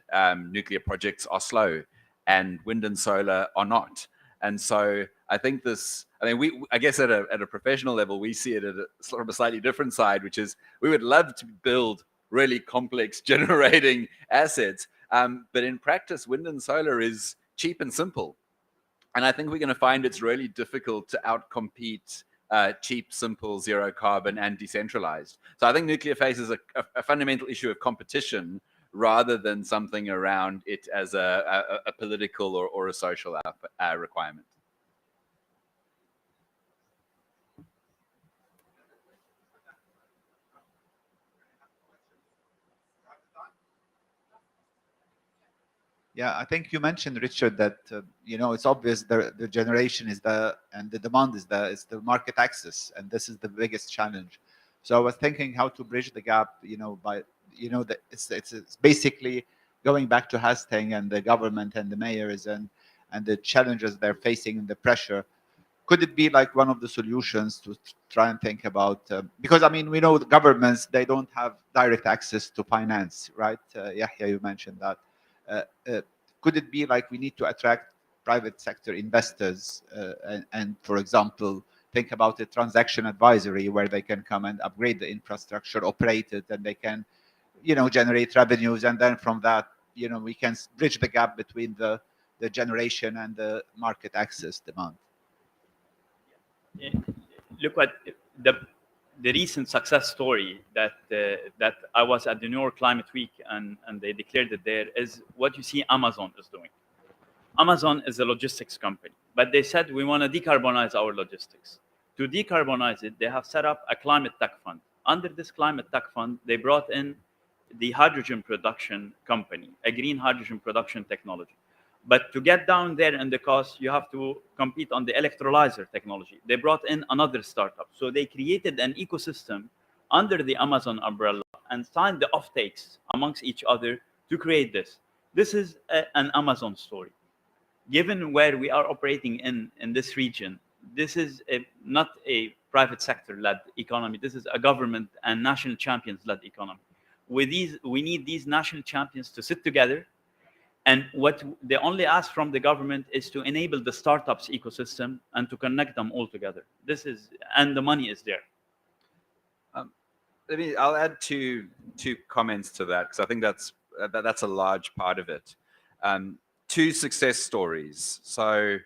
nuclear projects are slow, and wind and solar are not. And so I think I guess at a professional level, we see it at a sort of a slightly different side, which is we would love to build really complex generating assets. But in practice, wind and solar is cheap and simple. And I think we're going to find it's really difficult to outcompete cheap, simple, zero carbon, and decentralized. So I think nuclear faces a fundamental issue of competition rather than something around it as a political or a social requirement. Yeah, I think you mentioned, Richard, that it's obvious the generation is and the demand is the market access, and this is the biggest challenge. So I was thinking how to bridge the gap, by that it's basically going back to Hastings and the government and the mayors and the challenges they're facing and the pressure. Could it be like one of the solutions to try and think about, because I mean, we know the governments, they don't have direct access to finance, right? Yahya, you mentioned that. Could it be like we need to attract private sector investors and, for example, think about a transaction advisory where they can come and upgrade the infrastructure, operate it, and they can, generate revenues, and then from that, we can bridge the gap between the generation and the market access demand. Look at the recent success story that that I was at the New York Climate Week and they declared it there is what you see Amazon is doing. Amazon is a logistics company, but they said we want to decarbonize our logistics. To decarbonize it, they have set up a climate tech fund. Under this climate tech fund, they brought in the hydrogen production company, a green hydrogen production technology. But to get down there in the cost, you have to compete on the electrolyzer technology. They brought in another startup. So they created an ecosystem under the Amazon umbrella and signed the offtakes amongst each other to create this. This is an Amazon story. Given where we are operating in this region, this is not a private sector-led economy. This is a government and national champions-led economy. We need these national champions to sit together, and what they only ask from the government is to enable the startups ecosystem and to connect them all together. And the money is there. I'll add two comments to that, because I think that's a large part of it. Two success stories. So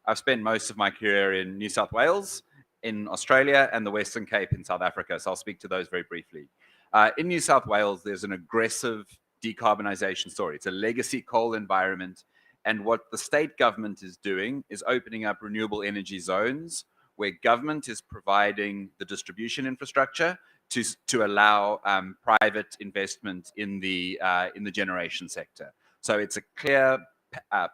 I've spent most of my career in New South Wales, in Australia, and the Western Cape in South Africa. So I'll speak to those very briefly. In New South Wales, there's an aggressive decarbonization story. It's a legacy coal environment. And what the state government is doing is opening up renewable energy zones where government is providing the distribution infrastructure to allow private investment in the generation sector. So it's a clear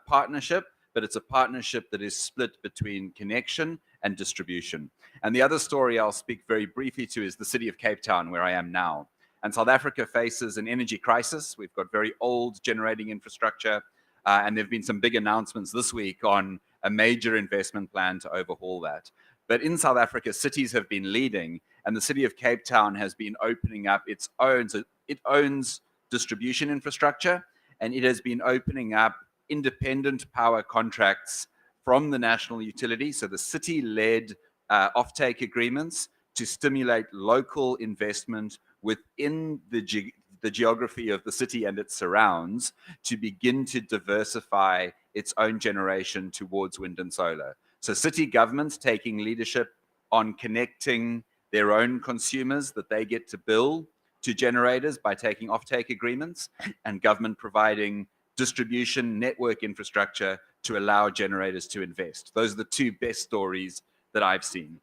partnership, but it's a partnership that is split between connection and distribution. And the other story I'll speak very briefly to is the city of Cape Town, where I am now. And South Africa faces an energy crisis. We've got very old generating infrastructure, and there have been some big announcements this week on a major investment plan to overhaul that. But in South Africa, cities have been leading, and the city of Cape Town has been opening up its own, so it owns distribution infrastructure, and it has been opening up independent power contracts from the national utility, so the city-led offtake agreements to stimulate local investment within the geography of the city and its surrounds to begin to diversify its own generation towards wind and solar. So city governments taking leadership on connecting their own consumers that they get to bill to generators by taking offtake agreements, and government providing distribution network infrastructure to allow generators to invest. Those are the two best stories that I've seen.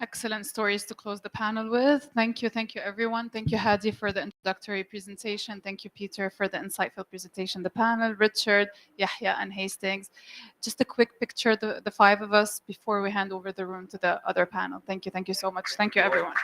Excellent stories to close the panel with. Thank you everyone. Thank you, Hadi, for the introductory presentation. Thank you, Peter, for the insightful presentation. The panel, Richard, Yahya, and Hastings. Just a quick picture, the five of us, before we hand over the room to the other panel. Thank you so much. Thank you, everyone.